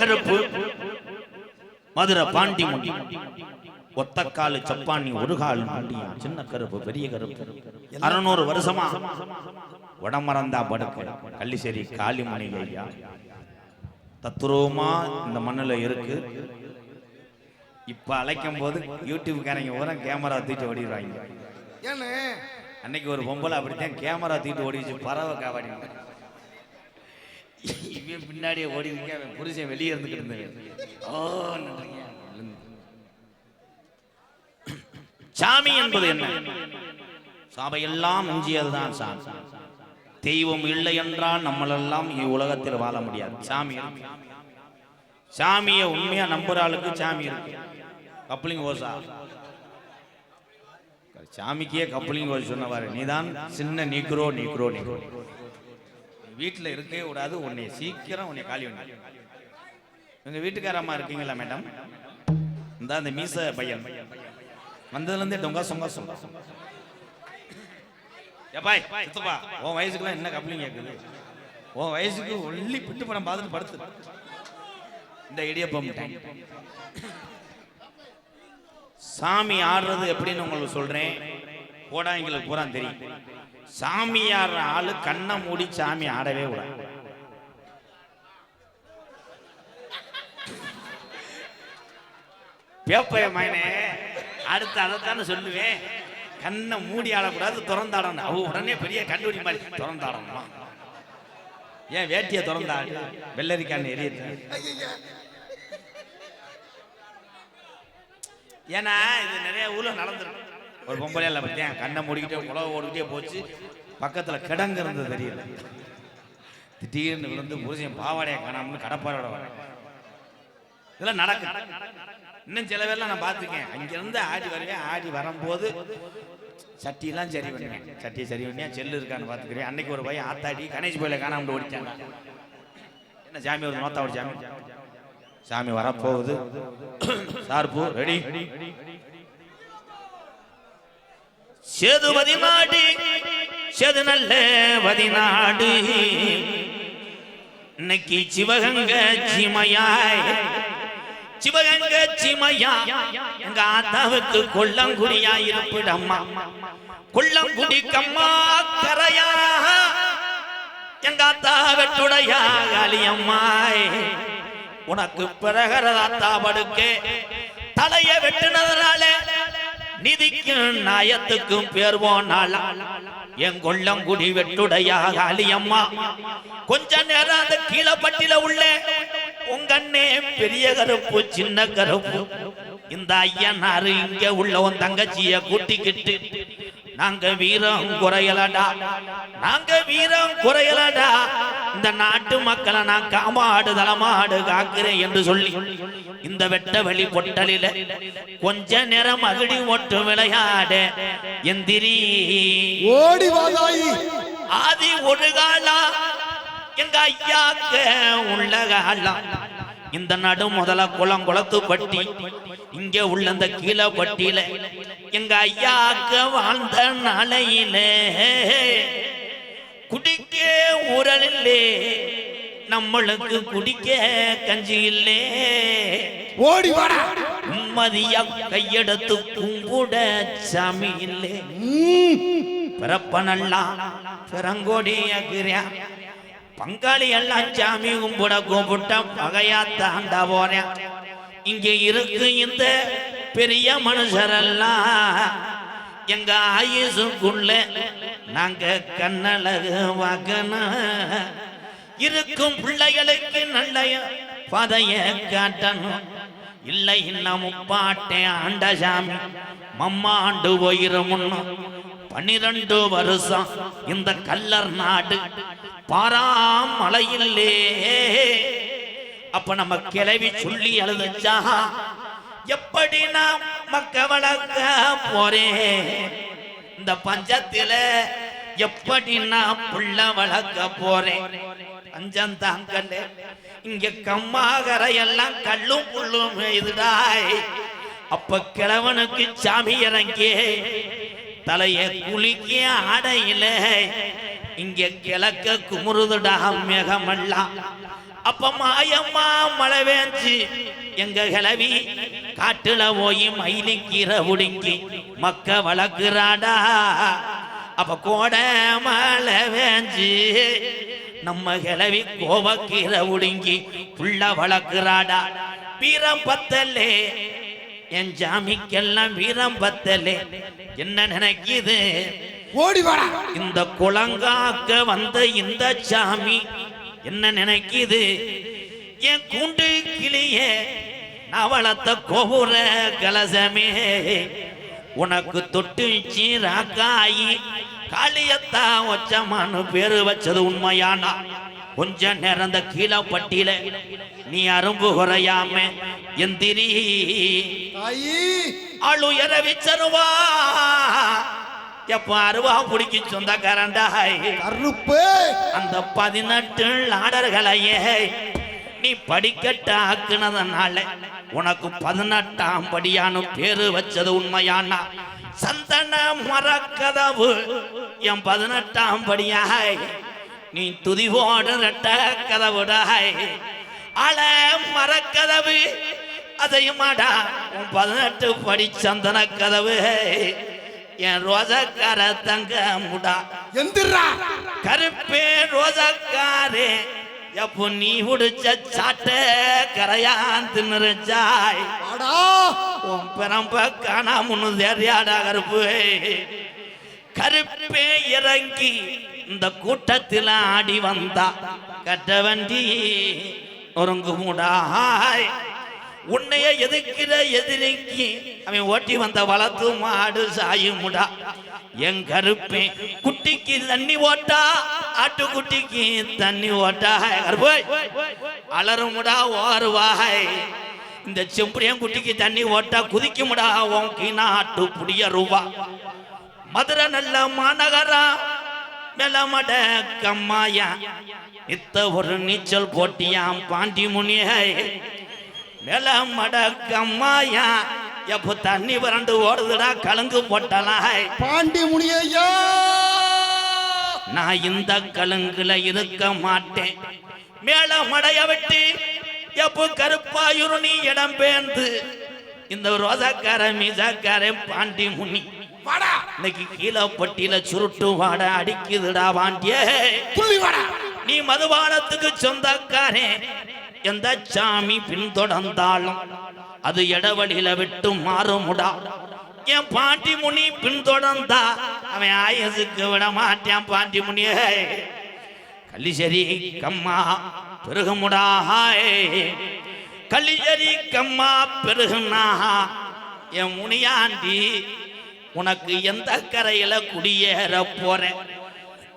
கருப்பு மதுரை பாண்டி முடி ஒத்தக்காலு சப்பானி ஒரு கால் மாண்டியா சின்ன கருப்பு பெரிய கருப்பு 600 வருஷமா உடம்பறந்தா படுக்க கள்ளிசேரி காளிமணி ஐயா தத்துரூபமா இந்த மண்ணுல இருக்கு. இப்ப அழைக்கும் போது யூடியூப்காரங்க பூரா கேமரா தூக்கிட்டு ஓடிடுவாங்க. அன்னைக்கு ஒரு பொம்பளை அப்படித்தான் கேமரா தூக்கிட்டு ஓடிச்சு பறவை காவாடி இவன் பின்னாடியே ஓடி அவன் புருஷன் வெளியே இருந்துக்கிட்டு இருந்தேன். சாமி என்பது என்ன? சபையெல்லாம் மிஞ்சியதுதான் சாமி. தெய்வம் இல்லை என்றால் நம்மளெல்லாம் உலகத்தில் வாழ முடியாது. சாமி சாமியை உண்மையா நம்புற ஆளுக்கு சாமி இருக்கு. கப்ளிங் ஓசா சாமிக்கே கப்ளிங் ஓசை சொன்னவாரு நீதான் சின்ன நீக்ரோ நீக்ரோ நீக்ரோ வீட்டில் இருக்கவே கூடாது. உன்னை சீக்கிரம் உன்னை காலி பண்ணி எங்க வீட்டுக்காரம்மா இருக்கீங்களா மேடம்? இந்த அந்த மீச பையன் வந்ததுல இருந்தே டொங்கா சொங்கா சொங்கா ஏப்பாய் சுத்தப்பா உன் வயசுக்குலாம் என்ன கப்ளிங் கேட்குது? உன் வயசுக்கு ஒல்லி பிட்டு படம் பார்த்துட்டு படுத்து இந்த இடியப்பம். சாமி ஆடுறது எப்படின்னு உங்களுக்கு சொல்றேன். போடாங்களுக்கு பூரா தெரியும். சாமி ஆடுற ஆளு கண்ணை மூடி சாமி ஆடவே விட. பேப்பைய மயனே அடுத்து அதைத்தானே சொல்லுவேன். கண்ணை மூடி ஆடக்கூடாது, திறந்தாடணும். அவ உடனே பெரிய கண்டுபிடி மாதிரி திறந்தாடணுமா? ஏன் வேட்டியை திறந்தாடு வெள்ளரிக்கான்னு எரியுது? ஏன்னா இது நிறைய ஊர்ல நடந்துடும். ஒரு பொம்பளையால பத்தியன் கண்ணை மூடிக்கிட்டே உழவு ஓடிக்கிட்டே போச்சு. பக்கத்துல கிடங்கு இருந்தது தெரியல. திடீர்னு விழுந்து புருஷன் பாவாடையை காணாமனு கடப்பாரோட வர இதெல்லாம் நடக்கும். இன்னும் சில பேர்லாம் நான் பார்த்துருக்கேன். அங்கிருந்து ஆடி வருவேன். ஆடி வரும்போது சட்டியெல்லாம் சரி பண்ணுவேன். சட்டியை சரி பண்ணியா செல்லு இருக்கான்னு பார்த்துக்கிறேன். அன்னைக்கு ஒரு பையன் ஆத்தாடி கணேஷ் கோயில காணாமட்டு ஓடிச்சாங்க. என்ன சாமி ஒரு நோத்தா ஓடி சாமி சாமி வரப்போகுது. சார்பு ரெடி. சேது பதினாடு சேது நல்ல பதினாடு இன்னைக்கு சிவகங்க சிமையாய் சிவகங்க சிமையா எங்க ஆத்தாவுக்கு கொல்லங்குடியா இருப்பிடம்மா. கொல்லங்குடி கம்மா கரையா எங்க ஆத்தா வெட்டுடையா காளியம்மாய். உனக்கு பிறகரதாத்தா படுக்கே தலைய வெட்டுனதுனால நிதிக்கும் நாயத்துக்கும் பேர் போனால என் கொல்லங்குடி வெட்டுடையா காளியம்மா. கொஞ்ச நேரம் அந்த கீழப்பட்டில உள்ள உங்கண்ணே பெரிய கருப்பு சின்ன கருப்பு இந்த ஐயனாரு இங்க உள்ள உன் தங்கச்சிய கூட்டிக்கிட்டு நாங்க வீரம் குறையலடா நாங்க வீரம் குறையலடா இந்த நாட்டு மக்களை நான் காமாடு தலமாடு காக்கிறேன் என்று சொல்லி இந்த வெட்ட வெளி பொட்டலில கொஞ்ச நேரம் அகடி ஒட்டு விளையாட எந்திரி ஓடி வாதாயி ஆதி ஒரு காலா எங்க ஐயாக்க உள்ள காலா இந்த நடு முதல குளத்து பட்டி இங்க உள்ள இந்த கீழே பட்டியில எங்க ஐயாக்க வாழ்ந்த நாளையில குடிக்க ஊரல் இல்லே நம்மளுக்கு குடிக்க கஞ்சி இல்லே. ஓடி வாடா உம்மதியா கையெடுத்து கும்பிட சாமி இல்லே. பிறப்பனெல்லாம் பிறங்கோடியா பங்காளி எல்லாம் சாமி கும்பிட கூப்பிட்ட பகையா தாண்டா போறேன். இங்க இருக்கு இந்த பெரிய மனுஷரெல்லாம் எங்க ஆயுசுக்குள்ள நாங்க கண்ணழகு வாக்கணும். இருக்கும் பிள்ளைகளுக்கு நல்ல பதைய காட்டணும். இல்லை இன்னும் முப்பாட்டேன் ஆண்ட சாமி மம்மாண்டு போயிரும். 12 வருஷம் இந்த கல்லர் நாடு பாராமலையிலே. அப்ப நம்ம கிளவி சொல்லி எழுதுச்சா எப்படி நான் மக்க வளர்க்க போறேன் இந்த பஞ்சத்தில எப்படி நான் புள்ள வளர்க்க போறேன். பஞ்சம் தாங்கல இங்க கம்மாகரை எல்லாம் கல்லும் புல்லும் இதுடாய். அப்ப கிழவனுக்கு சாமி இறங்கி தலைய குளிக்க ஆடையில இங்க கிழக்க குமுறுதுடா மேகமெல்லாம். அப்ப மாயம்மா மழை வேஞ்சு எங்க கிளவி காட்டுல போய் மயிலிக்கீரை உடுங்கி மக்க வளர்க்குறாடா. அப்ப கோட மழை வேஞ்சு நம்ம கிளவி கோவக்கீரை உடுங்கி புள்ள வளர்க்குறாடா. வீரம் பத்தலே என் ஜாமிக்கெல்லாம் வீரம் பத்தலே என்ன நினைக்குது ஓடி வாடா. இந்த குளங்காக்க வந்த இந்த சாமி என்ன நினைக்குது என் கூண்டு கிளியே நவளத்த கோபுர கலசமே உனக்கு தொட்டு சீராக்காயி காளியத்தா ஒச்சமானு பேரு வச்சது உண்மையானா கொஞ்ச நேரம் அந்த கீழே பட்டியில நீ அரும்பு குறையாம எந்திரி ஆளுயர விச்சருவா எப்ப அருவா பிடிக்கி சொந்தக்காரண்டாய் கருப்பு அந்த 18 ஆடர்களையே நீ படிக்கட்டாக்குனதனால உனக்கு 18ஆம் படியானு பேரு வச்சது உண்மையானா சந்தன மரக்கதவு என் 18ஆம் படியாய் நீ துதிவோடு ரெட்ட கதவுடாய் அல மரக்கதவு அதையுமாடா உன் 18 படி சந்தன கதவு என் ரோஜக்கார தங்க முடா எந்திரா கருப்பே ரோஜக்காரே எப்போ நீ உடிச்ச சாட்ட கரையான் தின்னுச்சாய் உன் பிறம்ப காணாமுன்னு தெரியாடா கருப்பு கருப்பே இறங்கி இந்த கூட்டத்தில் ஆடி வந்தா கட்ட வண்டி ஒருங்கு முடாய் உன்னைய எதிர்க்கிற எதிரிக்கு அவன் ஓட்டி வந்த வளர்த்து மாடு சாயுமுடா என் கருப்பே குட்டிக்கு தண்ணி ஓட்டா ஆட்டுக்குட்டிக்கு தண்ணி ஓட்டா அலறுமுடா ஓருவாய் இந்த செம்புடியன் குட்டிக்கு தண்ணி ஓட்டா குதிக்குமுடா உன் நாட்டு புடிய ரூபா மதுரை நல்ல மாநகரா மெலமட கம்மாயா இத்த ஒரு நீச்சல் போட்டியாம் பாண்டி முனியை மெலமட கம்மாயா எப்போ தண்ணி வறண்டு ஓடுதுடா கலங்கு போட்டலாய் பாண்டி முனியா நான் இந்த கலங்குல இருக்க மாட்டேன் மேல மடைய விட்டு எப்போ கருப்பாயுரு நீ இடம் பேர்ந்து இந்த ரோசாக்கார மீசாக்கார பாண்டி முனி இன்னைக்கு கீழே பட்டியில சுருட்டு வாட அடிக்குதுடா வாண்டிய நீ மதுபானத்துக்கு சொந்தக்காரே எந்த சாமி பின்தொடர்ந்தாலும் அது இடவழியில விட்டு மாறுமுடா என் பாண்டி முனி பின்தொடர்ந்தா அவன் ஆயசுக்கு விட மாட்டான் பாண்டி முனியே கள்ளிசரி கம்மா பெருகுமுடா கள்ளிசரி கம்மா பெருகுனா என் முனியாண்டி உனக்கு எந்த கரையில குடியேற போறேன்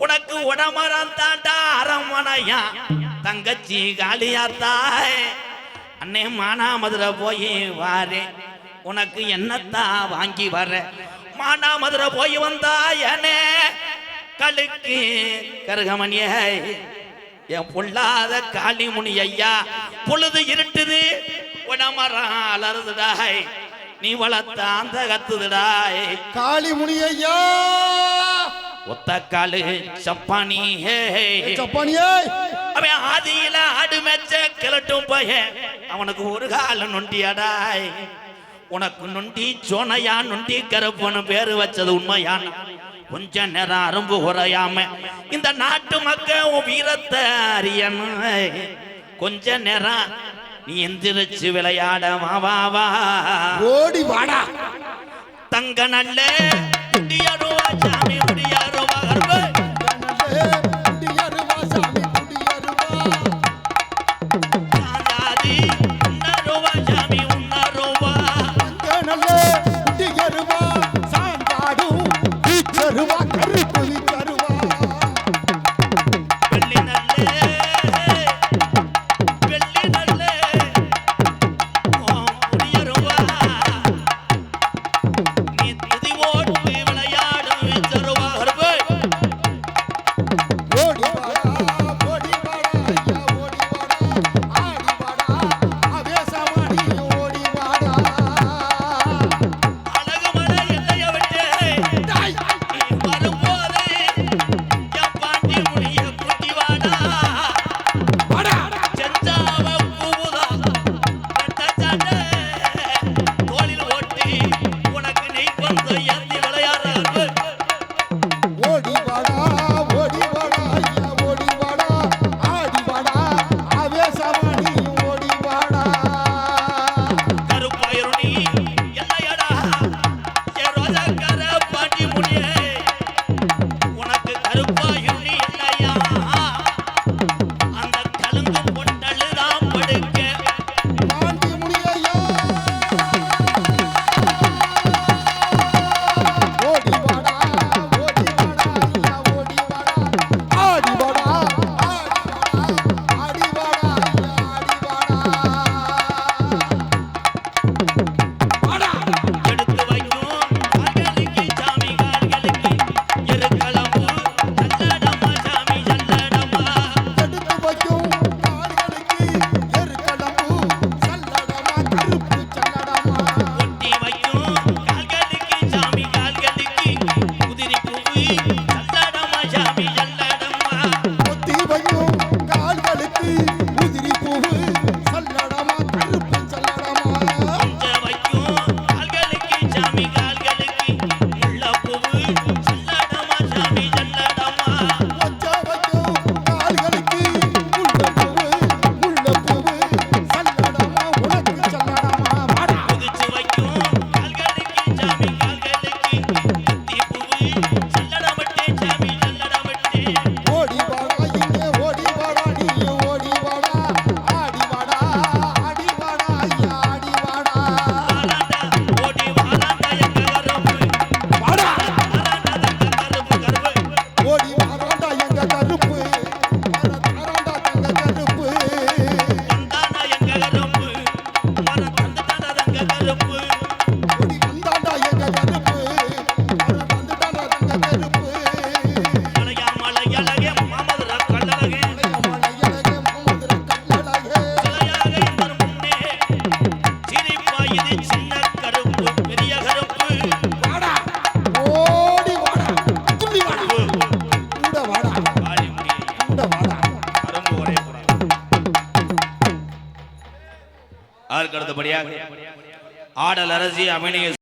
உனக்கு உடமரம் தாண்டா அரமனையா தங்கச்சி காளியாத்தாய் அண்ணே மானாமதுரை போய் வாரே உனக்கு என்னத்தான் வாங்கி வர மானாமதுரை போய் வந்தா என்னே கழுக்கு கருகமணிய என் பொல்லாத காளிமுனி ஐயா பொழுது இருட்டுது உடமரம் அலறுதுடாய் நீ வளர்த்த அந்த கத்துதுடாய் காளிமுனி ஐயா ஒத்த காலு சப்பானி சப்பானியே அவன் ஆதியில ஆடு மேச்ச கிளட்டும் பையன் அவனுக்கு ஒரு கால நொண்டியாடாய் உனக்கு நொண்டி சோனையா நொண்டி கருப்பனு பேரு வச்சது உண்மையான கொஞ்ச நேரம் அரும்பு குறையாம இந்த நாட்டு மக்கள் உன் வீரத்தை அறியணும் கொஞ்ச நேரம் நீ எந்திரிச்சு விளையாட வா ஓடி வாடா தங்க நல்ல முடியாருவா சாமி முடியாருவா விளையாடும் மலையா மலையழகே மாமதுர கல்லழகே மலையழகே மாமதுர கல்லழகே சிலையாக எந்தன் முன்னே சிரிப்பாய் இது சின்ன கருப்பு பெரிய கருப்பு வாடா ஓடி வாடா துள்ளி வாடா கூட வாடா காளி முனியை கூட வாடா அரும்பு வரைய கூடாது அதற்கு அடுத்தபடியாக ஆடல் அரசி அபிநய